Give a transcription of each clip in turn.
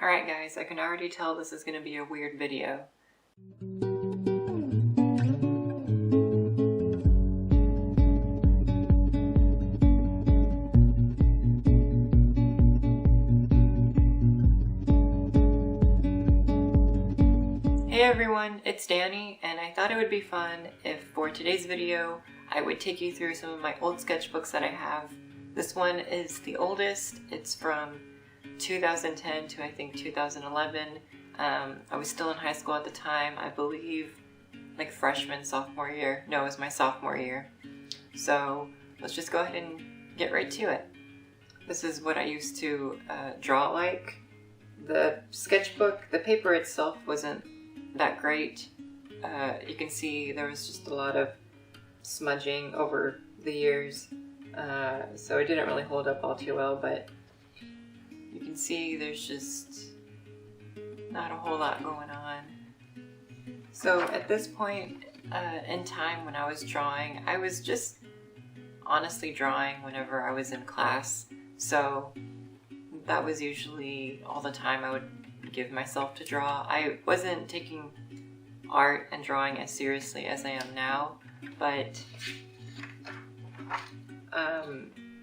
Alright guys, I can already tell this is going to be a weird video. Hey everyone, it's Danny, and I thought it would be fun if for today's video I would take you through some of my old sketchbooks that I have. This one is the oldest. It's from 2010 to I think 2011. I was still in high school at the time, I believe like freshman, sophomore year. No, it was my sophomore year. So let's just go ahead and get right to it. This is what I used to draw like. The sketchbook, the paper itself wasn't that great. You can see there was just a lot of smudging over the years, so it didn't really hold up all too well, but you can see there's just not a whole lot going on. So at this point in time when I was drawing, I was just honestly drawing whenever I was in class, so that was usually all the time I would give myself to draw. I wasn't taking art and drawing as seriously as I am now, but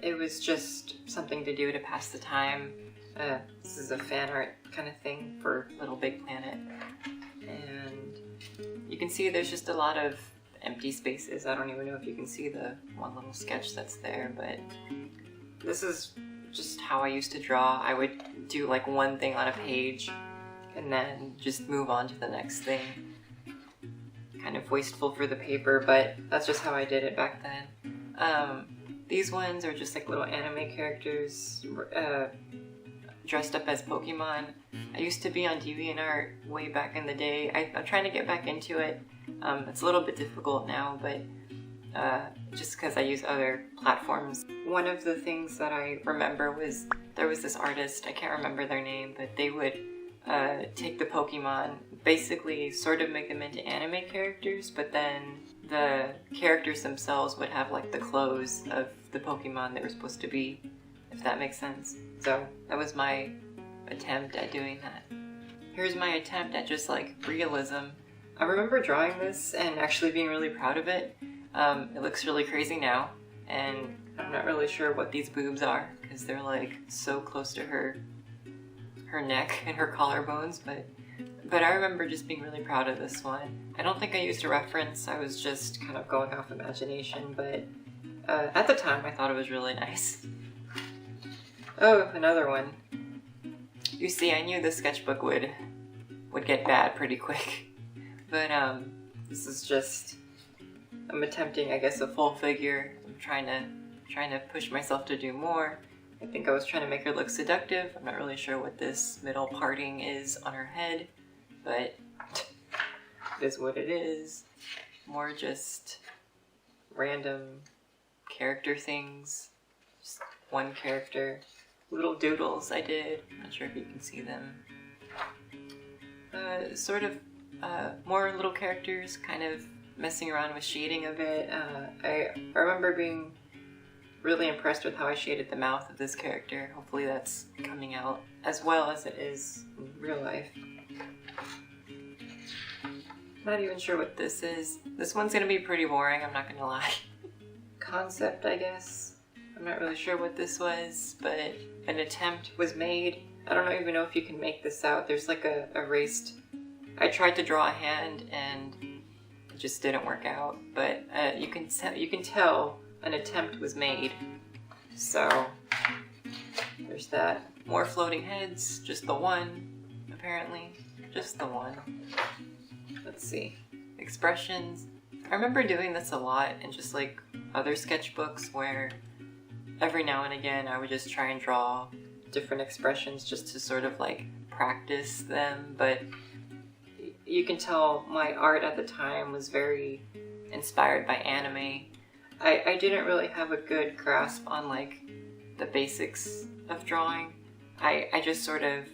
it was just something to do to pass the time. This is a fan art kind of thing for Little Big Planet, and you can see there's just a lot of empty spaces. I don't even know if you can see the one little sketch that's there, but this is just how I used to draw. I would do like one thing on a page and then just move on to the next thing. Kind of wasteful for the paper, but that's just how I did it back then. These ones are just like little anime characters dressed up as Pokemon. I used to be on DeviantArt way back in the day. I'm trying to get back into it. It's a little bit difficult now, but just because I use other platforms. One of the things that I remember was there was this artist, I can't remember their name, but they would take the Pokemon, basically sort of make them into anime characters, but then the characters themselves would have like the clothes of the Pokemon they were supposed to be, if that makes sense. So that was my attempt at doing that. Here's my attempt at just like realism. I remember drawing this and actually being really proud of it. It looks really crazy now, and I'm not really sure what these boobs are because they're like so close to her neck and her collarbones, but I remember just being really proud of this one. I don't think I used a reference, I was just kind of going off imagination, but at the time I thought it was really nice. Oh, another one. You see, I knew the sketchbook would get bad pretty quick, but this is just, I'm attempting, I guess, a full figure. I'm trying to push myself to do more. I think I was trying to make her look seductive. I'm not really sure what this middle parting is on her head, but it is what it is. More just random character things. Just one character. Little doodles I did. I'm not sure if you can see them. Sort of more little characters, kind of messing around with shading a bit. I remember being really impressed with how I shaded the mouth of this character. Hopefully that's coming out as well as it is in real life. Not even sure what this is. This one's gonna be pretty boring, I'm not gonna lie. Concept, I guess. I'm not really sure what this was, but an attempt was made. I don't even know if you can make this out. There's like a erased... I tried to draw a hand and it just didn't work out, but you can tell an attempt was made. So there's that. More floating heads, just the one, apparently. Just the one. Let's see. Expressions. I remember doing this a lot in just like other sketchbooks where every now and again I would just try and draw different expressions just to sort of like practice them, but you can tell my art at the time was very inspired by anime. I didn't really have a good grasp on like the basics of drawing. I just sort of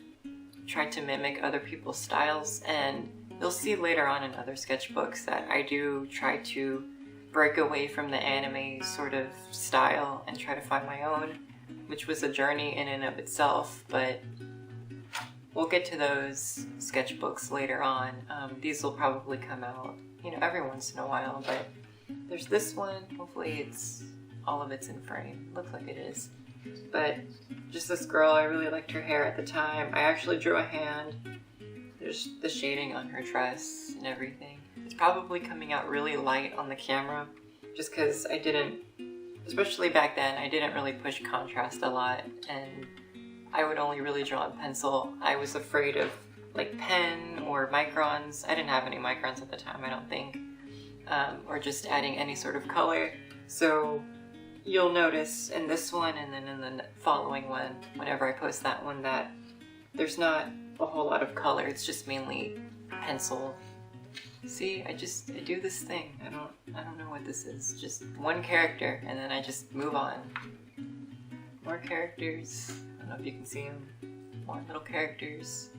tried to mimic other people's styles, and you'll see later on in other sketchbooks that I do try to break away from the anime sort of style and try to find my own, which was a journey in and of itself, but we'll get to those sketchbooks later on. These will probably come out, you know, every once in a while, but there's this one. Hopefully all of it's in frame. Looks like it is. But just this girl, I really liked her hair at the time. I actually drew a hand. There's the shading on her dress and everything. It's probably coming out really light on the camera just because I didn't, especially back then, I didn't really push contrast a lot, and I would only really draw in pencil. I was afraid of like pen or microns. I didn't have any microns at the time, I don't think, or just adding any sort of color. So you'll notice in this one and then in the following one, whenever I post that one, that there's not a whole lot of color. It's just mainly pencil. See, I do this thing. I don't know what this is. Just one character, and then I just move on. More characters. I don't know if you can see them. More little characters.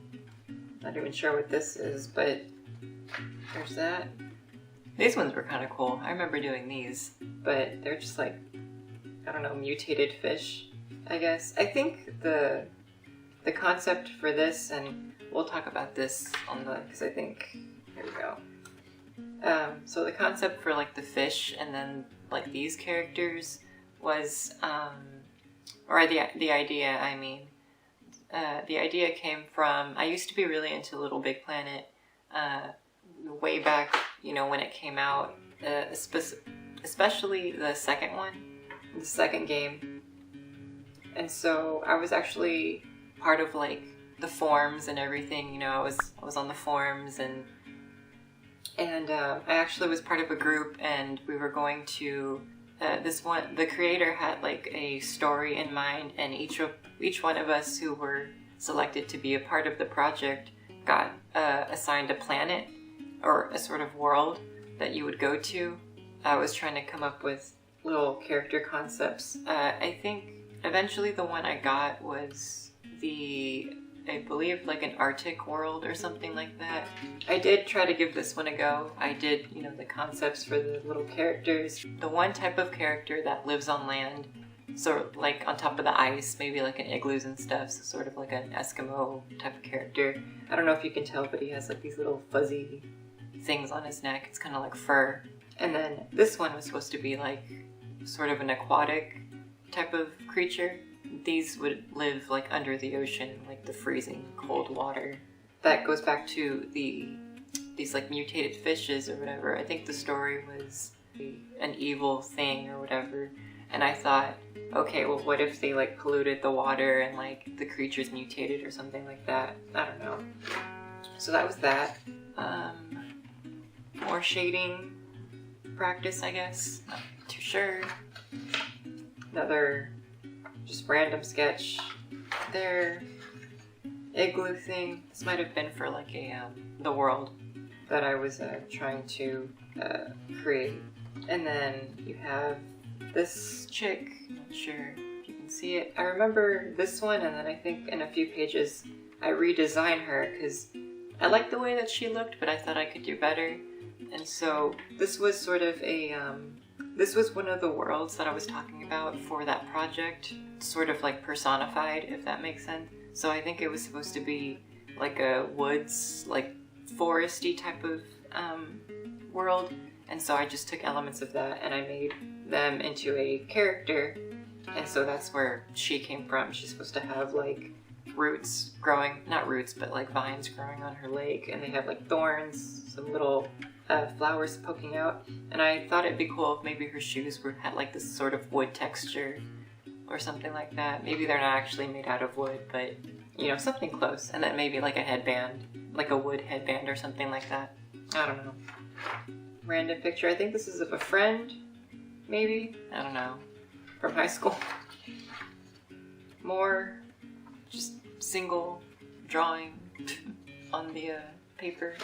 Not even sure what this is, but there's that. These ones were kind of cool. I remember doing these, but they're just like, I don't know, mutated fish, I guess. I think the concept for this, and we'll talk about this on the, because I think, here we go. So the concept for like the fish and then like these characters was, or the idea, I mean, the idea came from, I used to be really into Little Big Planet, way back, you know, when it came out, especially the second one, the second game. And so I was actually part of like the forums and everything, you know, I was on the forums, and I actually was part of a group, and we were going to, the creator had like a story in mind, and each one of us who were selected to be a part of the project got assigned a planet or a sort of world that you would go to. I was trying to come up with little character concepts. I think eventually the one I got was I believe like an Arctic world or something like that. I did try to give this one a go. I did, you know, the concepts for the little characters. The one type of character that lives on land, so like on top of the ice, maybe like in igloos and stuff, so sort of like an Eskimo type of character. I don't know if you can tell, but he has like these little fuzzy things on his neck. It's kind of like fur. And then this one was supposed to be like sort of an aquatic type of creature. These would live like under the ocean, like the freezing cold water. That goes back to these like mutated fishes or whatever. I think the story was an evil thing or whatever. And I thought, okay, well, what if they like polluted the water and like the creatures mutated or something like that? I don't know. So that was that. More shading practice, I guess. Not too sure. Another just random sketch there. Igloo thing. This might have been for like the world that I was trying to create. And then you have this chick. Not sure if you can see it. I remember this one, and then I think in a few pages I redesigned her because I liked the way that she looked, but I thought I could do better. And so this was sort of this was one of the worlds that I was talking about for that project, sort of like personified, if that makes sense. So I think it was supposed to be like a woods, like foresty type of world. And so I just took elements of that and I made them into a character. And so that's where she came from. She's supposed to have like roots growing, not roots, but like vines growing on her leg. And they have like thorns, some little flowers poking out. And I thought it'd be cool if maybe her shoes had like this sort of wood texture or something like that. Maybe they're not actually made out of wood, but you know, something close. And then maybe like a headband, like a wood headband or something like that. I don't know. Random picture. I think this is of a friend, maybe? I don't know. From high school. More just single drawing on the paper.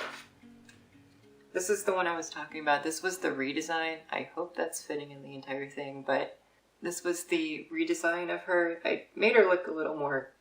This is the one I was talking about. This was the redesign. I hope that's fitting in the entire thing, but this was the redesign of her. I made her look a little more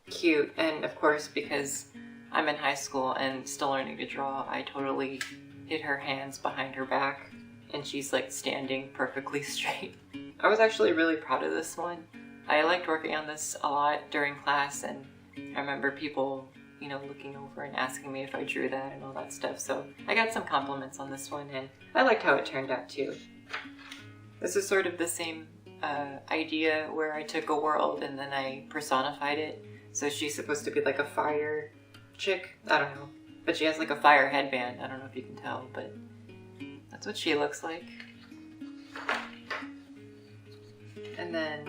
cute, and of course, because I'm in high school and still learning to draw, I totally hid her hands behind her back, and she's like standing perfectly straight. I was actually really proud of this one. I liked working on this a lot during class, and I remember people you know, looking over and asking me if I drew that and all that stuff. So I got some compliments on this one, and I liked how it turned out too. This is sort of the same idea where I took a world and then I personified it. So she's supposed to be like a fire chick, I don't know. But she has like a fire headband, I don't know if you can tell, but that's what she looks like. And then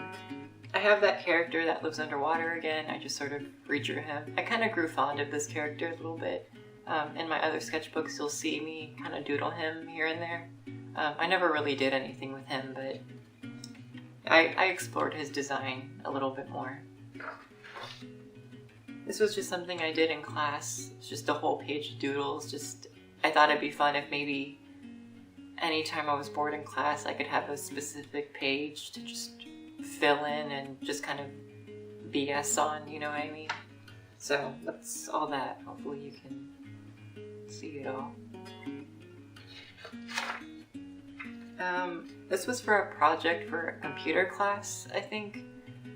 I have that character that lives underwater again. I just sort of redrew him. I kind of grew fond of this character a little bit. In my other sketchbooks, you'll see me kind of doodle him here and there. I never really did anything with him, but I explored his design a little bit more. This was just something I did in class. It's just a whole page of doodles. I thought it'd be fun if maybe anytime I was bored in class, I could have a specific page to just fill in and just kind of BS on, you know what I mean? So that's all that. Hopefully you can see it all. This was for a project for a computer class, I think.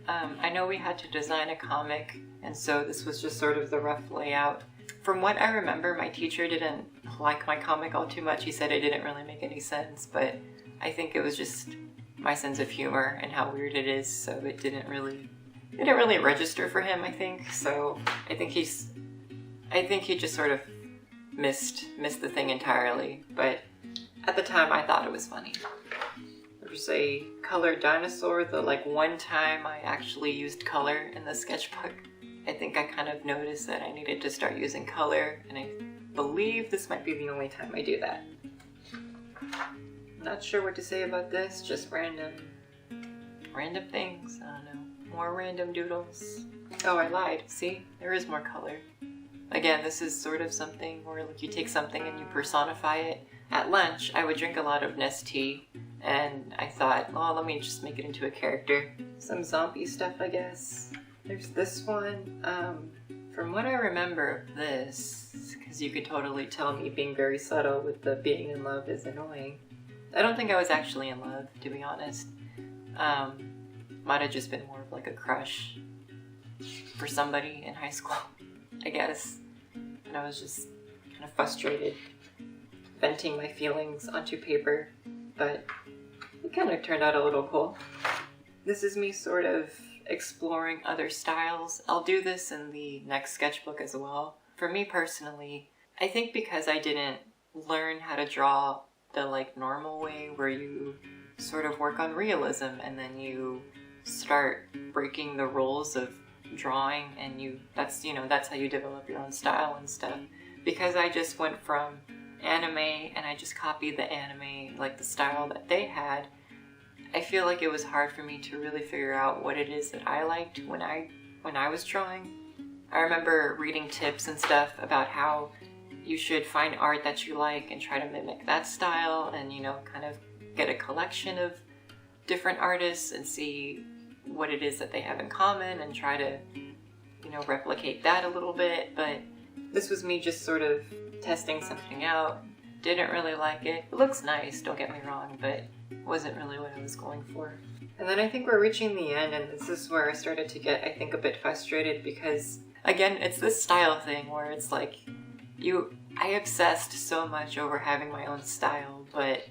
I know we had to design a comic, and so this was just sort of the rough layout. From what I remember, my teacher didn't like my comic all too much. He said it didn't really make any sense, but I think it was just my sense of humor and how weird it is, so it didn't really register for him, I think. So I think he just sort of missed the thing entirely, but at the time I thought it was funny. There's a colored dinosaur. The one time I actually used color in the sketchbook, I think I kind of noticed that I needed to start using color, and I believe this might be the only time I do that. Not sure what to say about this, just random things, I don't know. More random doodles. Oh, I lied. See? There is more color. Again, this is sort of something where you take something and you personify it. At lunch, I would drink a lot of Nest tea, and I thought, well, let me just make it into a character. Some zombie stuff, I guess. There's this one. From what I remember of this, because you could totally tell me being very subtle with the being in love is annoying. I don't think I was actually in love, to be honest. Might have just been more of like a crush for somebody in high school, I guess. And I was just kind of frustrated, venting my feelings onto paper, but it kind of turned out a little cool. This is me sort of exploring other styles. I'll do this in the next sketchbook as well. For me personally, I think because I didn't learn how to draw the normal way where you sort of work on realism and then you start breaking the rules of drawing, and that's how you develop your own style and stuff. Because I just went from anime and I just copied the anime, the style that they had, I feel like it was hard for me to really figure out what it is that I liked when I was drawing. I remember reading tips and stuff about how you should find art that you like and try to mimic that style, and kind of get a collection of different artists and see what it is that they have in common and try to replicate that a little bit. But this was me just sort of testing something out. Didn't really like it. It looks nice, don't get me wrong, but wasn't really what I was going for. And then I think we're reaching the end, and this is where I started to get, I think, a bit frustrated because, again, it's this style thing where it's like, I obsessed so much over having my own style, but,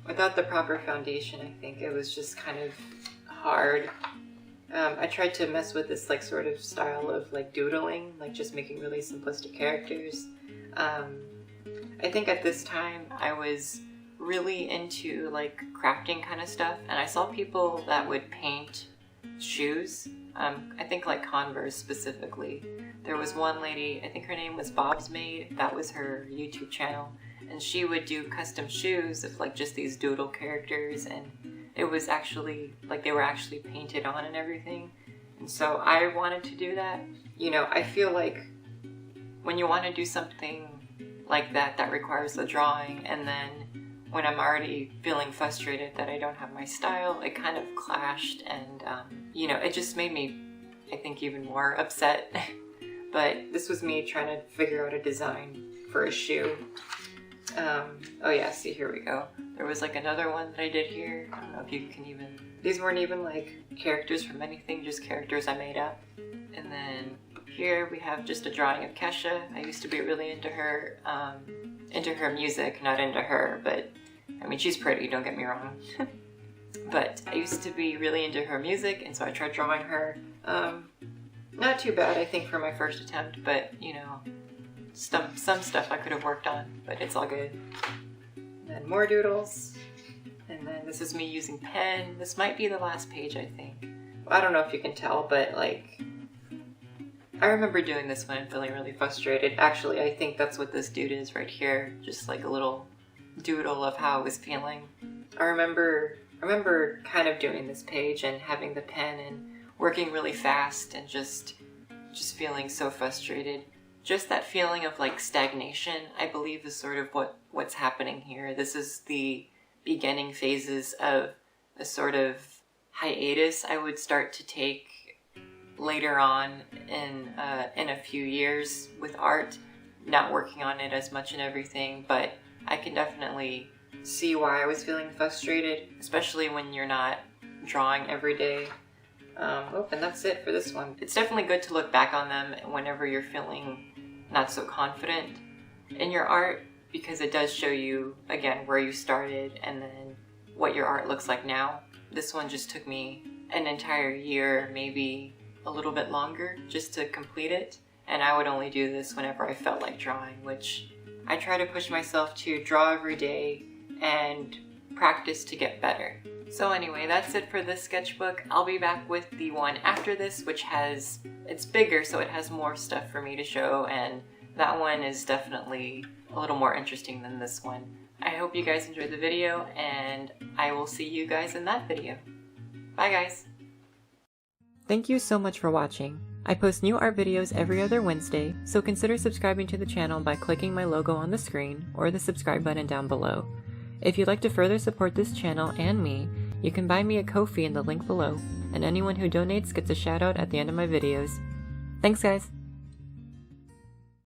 without the proper foundation, I think it was just kind of hard. I tried to mess with this sort of style of doodling, just making really simplistic characters. I think at this time I was really into crafting kind of stuff, and I saw people that would paint shoes. I think Converse specifically. There was one lady, I think her name was Bob's Maid, that was her YouTube channel, and she would do custom shoes of just these doodle characters, and it was actually they were actually painted on and everything. And so I wanted to do that. I feel like when you want to do something like that requires the drawing, and then when I'm already feeling frustrated that I don't have my style, it kind of clashed, and it just made me, I think, even more upset. But this was me trying to figure out a design for a shoe. Oh yeah, see, here we go. There was like another one that I did here. I don't know if you can even... These weren't even like characters from anything, just characters I made up. And then here we have just a drawing of Kesha. I used to be really into her music, not into her, but I mean, she's pretty, don't get me wrong. But I used to be really into her music, and so I tried drawing her. Not too bad, I think, for my first attempt, but, you know, some stuff I could have worked on, but it's all good. And then more doodles. And then this is me using pen. This might be the last page, I think. Well, I don't know if you can tell, but, like, I remember doing this when I'm feeling really frustrated. Actually, I think that's what this dude is right here. Just like a little doodle of how I was feeling. I remember kind of doing this page and having the pen and working really fast and just feeling so frustrated. Just that feeling of like stagnation, I believe, is sort of what's happening here. This is the beginning phases of a sort of hiatus I would start to take later on in a few years with art. Not working on it as much and everything, but I can definitely see why I was feeling frustrated, especially when you're not drawing every day. And that's it for this one. It's definitely good to look back on them whenever you're feeling not so confident in your art, because it does show you, again, where you started and then what your art looks like now. This one just took me an entire year, maybe a little bit longer, just to complete it. And I would only do this whenever I felt like drawing, which I try to push myself to draw every day and practice to get better. So anyway, that's it for this sketchbook. I'll be back with the one after this, which it's bigger, so it has more stuff for me to show, and that one is definitely a little more interesting than this one. I hope you guys enjoyed the video, and I will see you guys in that video. Bye guys! Thank you so much for watching. I post new art videos every other Wednesday, so consider subscribing to the channel by clicking my logo on the screen or the subscribe button down below. If you'd like to further support this channel and me, you can buy me a Ko-fi in the link below, and anyone who donates gets a shout out at the end of my videos. Thanks guys!